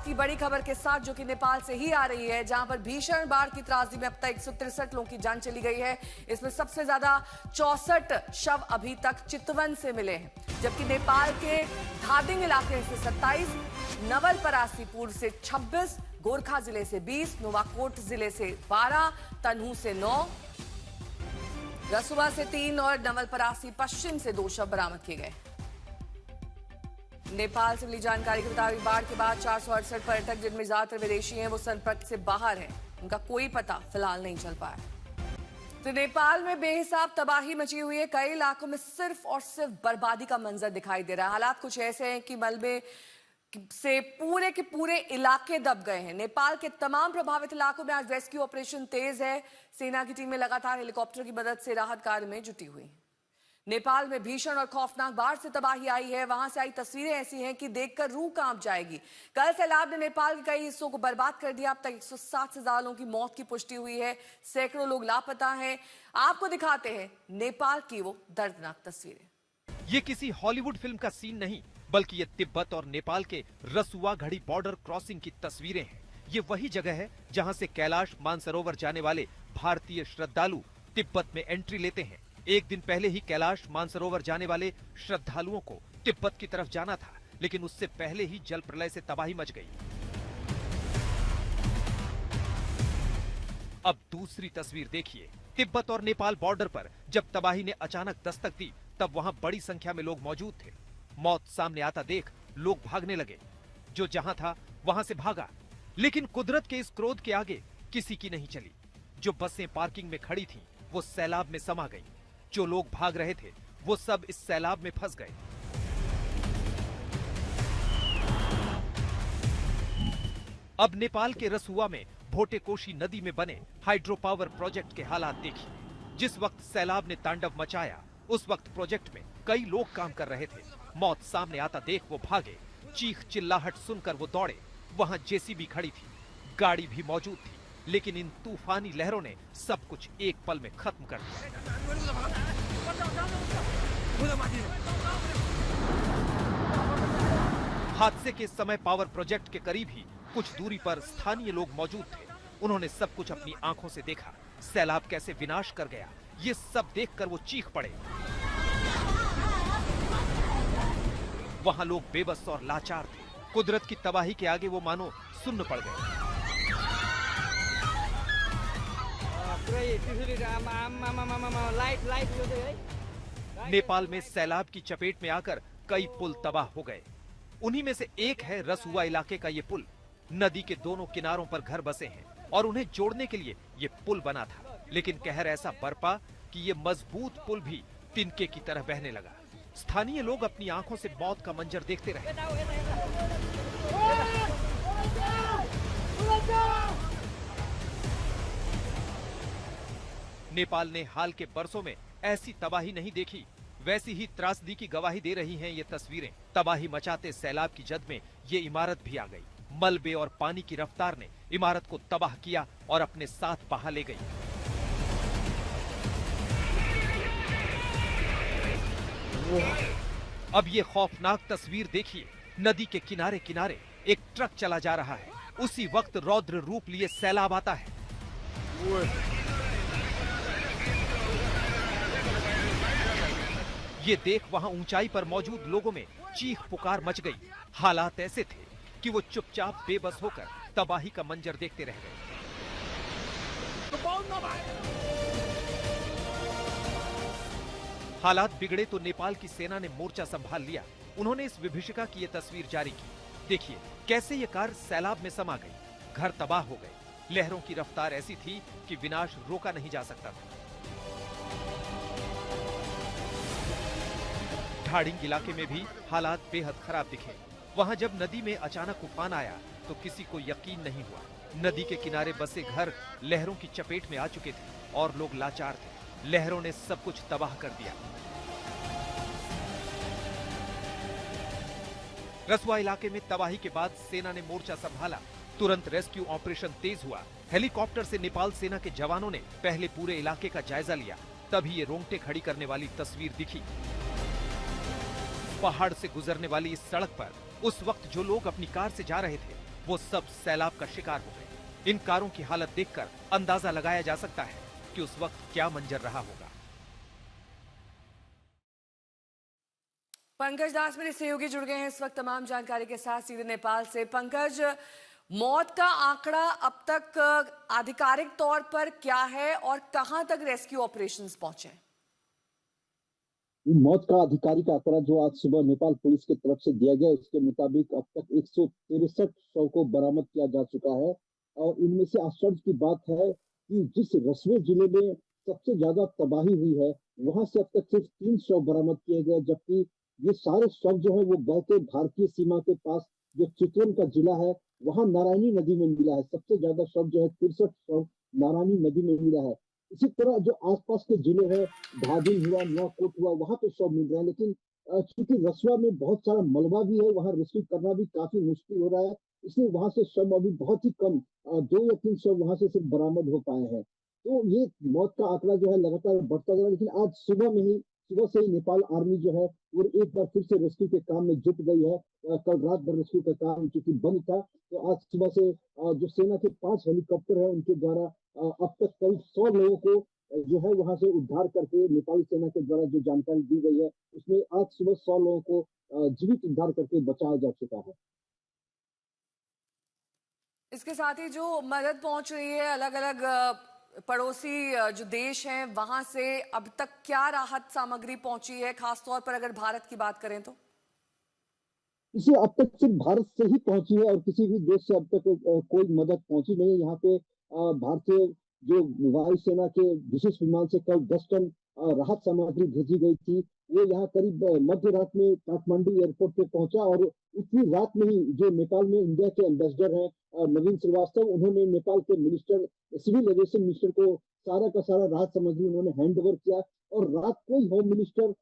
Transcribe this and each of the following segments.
की बड़ी खबर के साथ जो कि नेपाल से ही आ रही है, जहां पर भीषण बाढ़ की त्रासदी में अब तक 163 लोगों की जान चली गई है। इसमें सबसे ज्यादा 64 शव अभी तक चितवन से मिले हैं, जबकि नेपाल के धादिङ इलाके से 27, नवलपरासीपुर से 26, गोरखा जिले से 20, नुवाकोट जिले से 12, तनहू से 9, रसुआ से 3 और नवलपरासी पश्चिम से 2 शव बरामद किए गए। नेपाल से मिली जानकारी के मुताबिक बाढ़ के बाद 468 पर्यटक, जिनमें ज्यादातर विदेशी हैं, वो संपर्क से बाहर हैं। उनका कोई पता फिलहाल नहीं चल पाया। तो नेपाल में बेहिसाब तबाही मची हुई है। कई इलाकों में सिर्फ और सिर्फ बर्बादी का मंजर दिखाई दे रहा है। हालात कुछ ऐसे हैं कि मलबे से पूरे के पूरे इलाके दब गए हैं। नेपाल के तमाम प्रभावित इलाकों में आज रेस्क्यू ऑपरेशन तेज है। सेना की टीमें लगातार हेलीकॉप्टर की मदद से राहत कार्य में जुटी हुई हैं। नेपाल में भीषण और खौफनाक बाढ़ से तबाही आई है। वहां से आई तस्वीरें ऐसी हैं कि देखकर रूह कांप जाएगी। कल सैलाब ने नेपाल के कई हिस्सों को बर्बाद कर दिया। अब तक 160 से ज्यादा लोगों की मौत की पुष्टि हुई है। सैकड़ों लोग लापता हैं। आपको दिखाते हैं नेपाल की वो दर्दनाक तस्वीरें। ये किसी हॉलीवुड फिल्म का सीन नहीं, बल्कि ये तिब्बत और नेपाल के रसुआ घड़ी बॉर्डर क्रॉसिंग की तस्वीरें हैं। ये वही जगह है जहां से कैलाश मानसरोवर जाने वाले भारतीय श्रद्धालु तिब्बत में एंट्री लेते हैं। एक दिन पहले ही कैलाश मानसरोवर जाने वाले श्रद्धालुओं को तिब्बत की तरफ जाना था, लेकिन उससे पहले ही जल प्रलय से तबाही मच गई। अब दूसरी तस्वीर देखिए। तिब्बत और नेपाल बॉर्डर पर जब तबाही ने अचानक दस्तक दी, तब वहां बड़ी संख्या में लोग मौजूद थे। मौत सामने आता देख लोग भागने लगे। जो जहां था वहां से भागा, लेकिन कुदरत के इस क्रोध के आगे किसी की नहीं चली। जो बसें पार्किंग में खड़ी थीं, वो सैलाब में समा गईं। जो लोग भाग रहे थे, वो सब इस सैलाब में फंस गए। अब नेपाल के रसुआ में भोटेकोशी नदी में बने हाइड्रो पावर प्रोजेक्ट के हालात देखिए। जिस वक्त सैलाब ने तांडव मचाया, उस वक्त प्रोजेक्ट में कई लोग काम कर रहे थे। मौत सामने आता देख वो भागे। चीख चिल्लाहट सुनकर वो दौड़े। वहां जेसीबी खड़ी थी, गाड़ी भी मौजूद थी, लेकिन इन तूफानी लहरों ने सब कुछ एक पल में खत्म कर दिया। हादसे के समय पावर प्रोजेक्ट के करीब ही कुछ दूरी पर स्थानीय लोग मौजूद थे। उन्होंने सब कुछ अपनी आंखों से देखा। सैलाब कैसे विनाश कर गया, ये सब देखकर वो चीख पड़े। वहां लोग बेबस और लाचार थे। कुदरत की तबाही के आगे वो मानो सुन्न पड़ गए। नेपाल में सैलाब की चपेट में आकर कई पुल तबाह हो गए। उन्हीं में से एक है रसुआ इलाके का ये पुल। नदी के दोनों किनारों पर घर बसे हैं और उन्हें जोड़ने के लिए ये पुल बना था, लेकिन कहर ऐसा बरपा कि ये मजबूत पुल भी तिनके की तरह बहने लगा। स्थानीय लोग अपनी आंखों से मौत का मंजर देखते रहे। नेपाल ने हाल के बरसों में ऐसी तबाही नहीं देखी। वैसी ही त्रासदी की गवाही दे रही हैं ये तस्वीरें। तबाही मचाते सैलाब की जद में ये इमारत भी आ गई। मलबे और पानी की रफ्तार ने इमारत को तबाह किया और अपने साथ बहा ले गई। अब ये खौफनाक तस्वीर देखिए। नदी के किनारे किनारे एक ट्रक चला जा रहा है। उसी वक्त रौद्र रूप लिए सैलाब आता है। ये देख वहां ऊंचाई पर मौजूद लोगों में चीख पुकार मच गई। हालात ऐसे थे कि वो चुपचाप बेबस होकर तबाही का मंजर देखते रह गए। हालात बिगड़े तो नेपाल की सेना ने मोर्चा संभाल लिया। उन्होंने इस विभीषिका की ये तस्वीर जारी की। देखिए कैसे ये कार सैलाब में समा गई। घर तबाह हो गए। लहरों की रफ्तार ऐसी थी कि विनाश रोका नहीं जा सकता था। ढाडिङ इलाके में भी हालात बेहद खराब दिखे। वहां जब नदी में अचानक उफान आया तो किसी को यकीन नहीं हुआ। नदी के किनारे बसे घर लहरों की चपेट में आ चुके थे और लोग लाचार थे। लहरों ने सब कुछ तबाह कर दिया। रसुआ इलाके में तबाही के बाद सेना ने मोर्चा संभाला। तुरंत रेस्क्यू ऑपरेशन तेज हुआ। हेलीकॉप्टर से नेपाल सेना के जवानों ने पहले पूरे इलाके का जायजा लिया। तभी ये रोंगटे खड़ी करने वाली तस्वीर दिखी। पहाड़ से गुजरने वाली इस सड़क पर उस वक्त जो लोग अपनी कार से जा रहे थे, वो सब सैलाब का शिकार हो गए। इन कारों की हालत देखकर अंदाजा लगाया जा सकता है कि उस वक्त क्या मंजर रहा होगा। पंकज दास मेरे सहयोगी जुड़ गए हैं इस वक्त तमाम जानकारी के साथ सीधे नेपाल से। पंकज, मौत का आंकड़ा अब तक आधिकारिक तौर पर क्या है और कहां तक रेस्क्यू ऑपरेशंस पहुंचे? मौत का आधिकारिक आंकड़ा जो आज सुबह नेपाल पुलिस की तरफ से दिया गया, उसके मुताबिक अब तक 163 शव को बरामद किया जा चुका है। और इनमें से आश्चर्य की बात है कि जिस रसवे जिले में सबसे ज्यादा तबाही हुई है, वहां से अब तक सिर्फ 3 शव बरामद किए गए, जबकि ये सारे शव जो है वो बहते भारतीय सीमा के पास जो चितवन का जिला है, वहां नारायणी नदी में मिला है। सबसे ज्यादा शव जो है 63 शव नारायणी नदी में मिला है। इसी तरह जो आसपास के जिले हैं, धादिङ हुआ, नुवाकोट हुआ, वहां पे शव मिल रहे हैं, लेकिन चूंकि रसुआ में बहुत सारा मलबा भी है, वहां रेस्क्यू करना भी काफी मुश्किल हो रहा है, इसलिए वहां से शव अभी बहुत ही कम 2 या 3 शव वहां से सिर्फ बरामद हो पाए हैं। तो ये मौत का आंकड़ा जो है लगातार बढ़ता जा रहा है, लेकिन आज सुबह से ही नेपाल आर्मी जो है वो एक बार फिर से रेस्क्यू के काम में जुट गई है। कल रात भर रेस्क्यू का काम चूंकि बंद था, तो आज सुबह से जो सेना के 5 हेलीकॉप्टर है उनके द्वारा अब तक करीब 100 लोगों को जो है वहां से उद्धार करके नेपाली सेना के द्वारा जो जानकारी दी गई है, उसमें आज सुबह 100 लोगों को जीवित उद्धार करके बचाया जा चुका है। इसके साथ ही जो मदद पहुंच रही है अलग अलग पड़ोसी जो देश हैं, वहां से अब तक क्या राहत सामग्री पहुंची है, खासतौर पर अगर भारत की बात करें तो? इसे अब तक सिर्फ भारत से ही पहुंची है और किसी भी देश से अब तक कोई मदद पहुंची नहीं है। यहाँ पे भारतीय जो वायुसेना के विशेष विमान से कल 10 टन राहत सामग्री भेजी गई थी। वो यहाँ करीब मध्य रात में काठमांडू एयरपोर्ट पे पहुंचा और इतनी रात में ही जो नेपाल में इंडिया के एम्बेसडर हैं नवीन श्रीवास्तव, उन्होंने नेपाल के मिनिस्टर, सिविल एविएशन मिनिस्टर को सारा का सारा राहत सामग्री उन्होंने हैंड ओवर किया। और रात को ही होम मिनिस्टर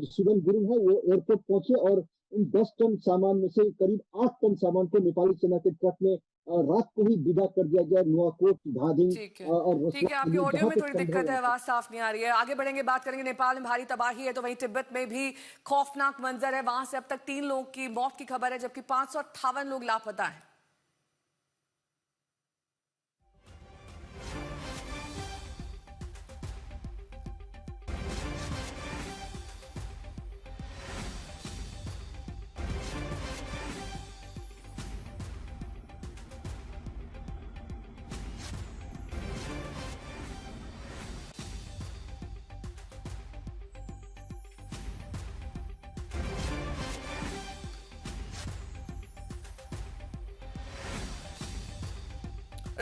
सुगन गुरुङ है, वो एयरपोर्ट पहुंचे और इन 10 टन सामान में से करीब 8 टन सामान को नेपाली सेना के ट्रक में रात को ही विदा कर दिया गया नुवाकोट, धादिङ और ठीक है, आपकी ऑडियो में थोड़ी दिक्कत है, आवाज साफ नहीं आ रही है। आगे बढ़ेंगे, बात करेंगे। नेपाल में भारी तबाही है तो वहीं तिब्बत में भी खौफनाक मंजर है। वहां से अब तक 3 लोगों की मौत की खबर है, जबकि 558 लोग लापता हैं।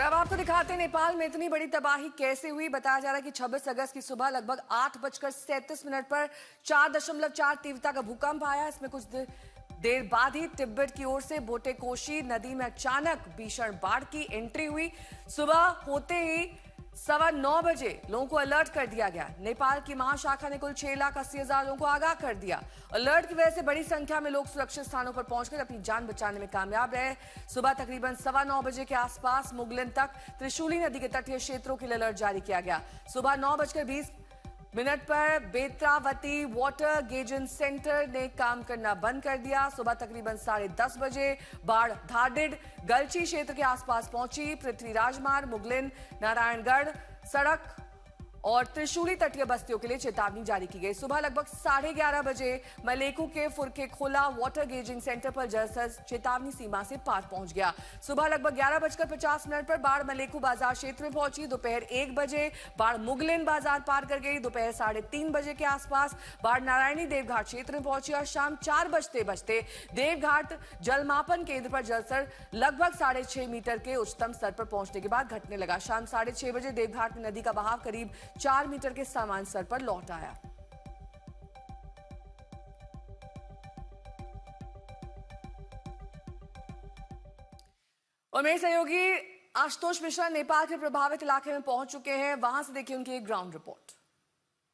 अब आपको दिखाते हैं नेपाल में इतनी बड़ी तबाही कैसे हुई। बताया जा रहा है कि 26 अगस्त की सुबह लगभग 8:37 पर 4.4 तीव्रता का भूकंप आया। इसमें कुछ देर बाद ही तिब्बत की ओर से भोटेकोशी नदी में अचानक भीषण बाढ़ की एंट्री हुई। सुबह होते ही 9:15 बजे लोगों को अलर्ट कर दिया गया। नेपाल की महाशाखा ने कुल 6,80,000 लोगों को आगाह कर दिया। अलर्ट की वजह से बड़ी संख्या में लोग सुरक्षित स्थानों पर पहुंचकर अपनी जान बचाने में कामयाब रहे। सुबह तकरीबन 9:15 बजे के आसपास मुगलिन तक त्रिशूली नदी के तटीय क्षेत्रों के लिए अलर्ट जारी किया गया। सुबह 9:20 पर बेत्रावती वाटर गेजिंग सेंटर ने काम करना बंद कर दिया। सुबह तकरीबन 10:30 बजे बाढ़ धाडिड गलची क्षेत्र के आसपास पहुंची। पृथ्वी राजमार्ग, मुगलिन, नारायणगढ़ सड़क और त्रिशूली तटीय बस्तियों के लिए चेतावनी जारी की गई। सुबह लगभग 11:30 बजे मलेकू के फुरके खोला वाटर गेजिंग सेंटर पर जलस्तर चेतावनी सीमा से पार पहुंच गया। सुबह लगभग 11:50 पर बाढ़ मलेकू बाजार क्षेत्र में पहुंची। दोपहर 1 बजे बाढ़ मुगलिन बाजार पार कर गई। दोपहर 3:30 बजे के आसपास बाढ़ नारायणी देवघाट क्षेत्र में पहुंची और शाम 4 बजते देवघाट जलमापन केंद्र पर जलस्तर लगभग 6.5 मीटर के उच्चतम स्तर पर पहुंचने के बाद घटने लगा। शाम 6:30 बजे देवघाट में नदी का बहाव करीब 4 मीटर के सामान्य स्तर पर लौट आया। और मेरे सहयोगी आशुतोष मिश्रा नेपाल के प्रभावित इलाके में पहुंच चुके हैं। वहां से देखिए उनकी एक ग्राउंड रिपोर्ट।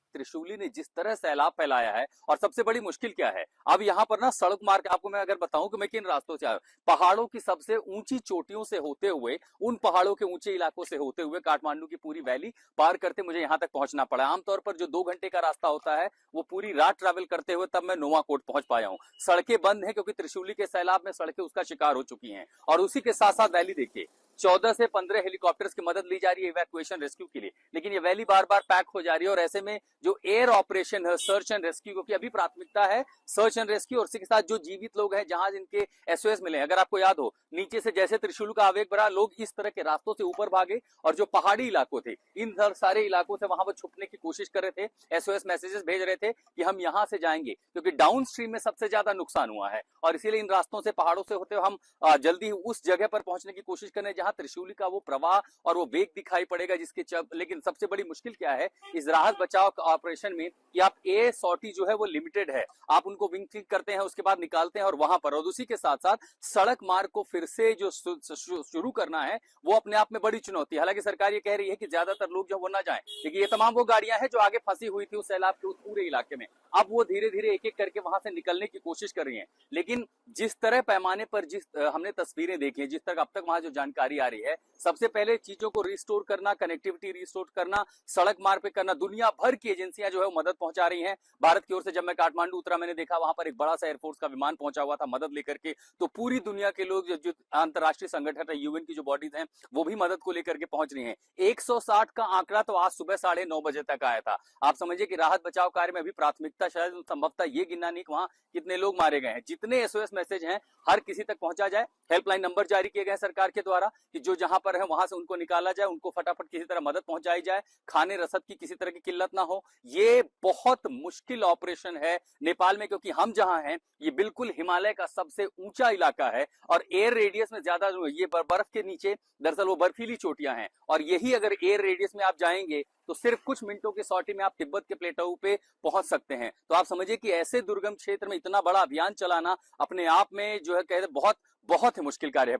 त्रिशूली ने जिस तरह सैलाब फैलाया है, और सबसे बड़ी मुश्किल क्या है, अब यहाँ पर ना सड़क मार्ग, आपको मैं अगर बताऊं कि मैं किन रास्तों से आया, पहाड़ों की सबसे ऊंची चोटियों से होते हुए, उन पहाड़ों के ऊंचे इलाकों से होते हुए काठमांडू की पूरी वैली पार करते मुझे यहाँ तक पहुंचना पड़ा। आमतौर पर जो 2 घंटे का रास्ता होता है वो पूरी रात ट्रैवल करते हुए तब मैं नोवाकोट पहुंच पाया हूँ। सड़कें बंद हैं क्योंकि त्रिशूली के सैलाब में सड़कें उसका शिकार हो चुकी हैं। और उसी के साथ साथ वैली देखिए, 14 से 15 हेलीकॉप्टर्स की मदद ली जा रही है इवैक्यूएशन रेस्क्यू के लिए, लेकिन ये वैली बार बार पैक हो जा रही है। और ऐसे में जो एयर ऑपरेशन है, सर्च एंड रेस्क्यू, क्योंकि अभी प्राथमिकता है सर्च एंड रेस्क्यू, और इसी के साथ जो जीवित लोग हैं, जहां जिनके एसओएस मिले, अगर आपको याद हो नीचे से जैसे त्रिशूल का आवेग बढ़ा, लोग इस तरह के रास्तों से ऊपर भागे, और जो पहाड़ी इलाकों थे, इन सारे इलाकों से वहां पर छुपने की कोशिश कर रहे थे, एसओएस मैसेजेस भेज रहे थे कि हम यहां से जाएंगे, क्योंकि डाउन स्ट्रीम में सबसे ज्यादा नुकसान हुआ है। और इसीलिए इन रास्तों से, पहाड़ों से होते हुए हम जल्दी उस जगह पर पहुंचने की कोशिश कर रहे हैं जहां त्रिशूली का वो प्रवाह और वो वेग दिखाई पड़ेगा, जिसके लेकिन सबसे बड़ी मुश्किल क्या है इस राहत बचाव ऑपरेशन में, कि आप एयर सॉर्टी जो है वो लिमिटेड है, आप उनको विंग ठीक करते हैं, उसके बाद निकालते हैं, और वहां पर, और उसी के साथ साथ सड़क मार्ग को फिर से जो शुरू करना है वो अपने आप में बड़ी चुनौती है। हालांकि सरकार ये कह रही है कि ज्यादातर लोग जो वो ना जाएं, लेकिन ये तमाम वो गाड़ियां हैं जो आगे फंसी हुई थी उस सैलाब के उस पूरे इलाके में, अब वो धीरे धीरे एक एक करके वहां से निकलने की कोशिश कर रही हैं। लेकिन जिस तरह पैमाने पर हमने तस्वीरें देखी हैं, जिस तरह अब तक वहां जो जानकारी आ रही है, सबसे पहले चीजों को रिस्टोर करना, कनेक्टिविटी रिस्टोर करना, सड़क मार्ग पे करना, दुनिया भर की एजेंसियां जो है वो मदद पहुंचा रही हैं। भारत की ओर से जब मैं काठमांडू उतरा, मैंने देखा वहां पर एक बड़ा सा एयरफोर्स का विमान पहुंचा हुआ था मदद लेकर के। तो पूरी दुनिया के लोग, जो अंतरराष्ट्रीय संगठन है, यूएन की जो बॉडीज हैं, वो भी मदद को लेकर के पहुंच रही हैं। 160 का आंकड़ा तो आज सुबह 9:30 बजे तक आया था। आप समझिए कि राहत बचाव कार्य में अभी प्राथमिकता शायद संभवतः ये गिनना नहीं कि वहां कितने लोग मारे गए हैं, जितने एसओएस मैसेज हैं हर किसी तक पहुंचा जाए। हेल्पलाइन नंबर जारी किए गए सरकार के द्वारा कि जो जहां पर है वहां से उनको निकाला जाए, उनको फटाफट किसी तरह मदद पहुंचाई जाए, खाने रसद की किसी तरह की किल्लत ना हो। ये बहुत मुश्किल ऑपरेशन है नेपाल में, क्योंकि हम जहां हैं ये बिल्कुल हिमालय का सबसे ऊंचा इलाका है, और एयर रेडियस में ज्यादा ये बर्फ के नीचे दरअसल वो बर्फीली चोटियां हैं, और यही अगर एयर रेडियस में आप जाएंगे तो सिर्फ कुछ मिनटों की सॉर्टी में आप तिब्बत के प्लेटो पे पहुंच सकते हैं। तो आप समझिए कि ऐसे दुर्गम क्षेत्र में इतना बड़ा अभियान चलाना अपने आप में जो है बहुत बहुत ही मुश्किल कार्य है।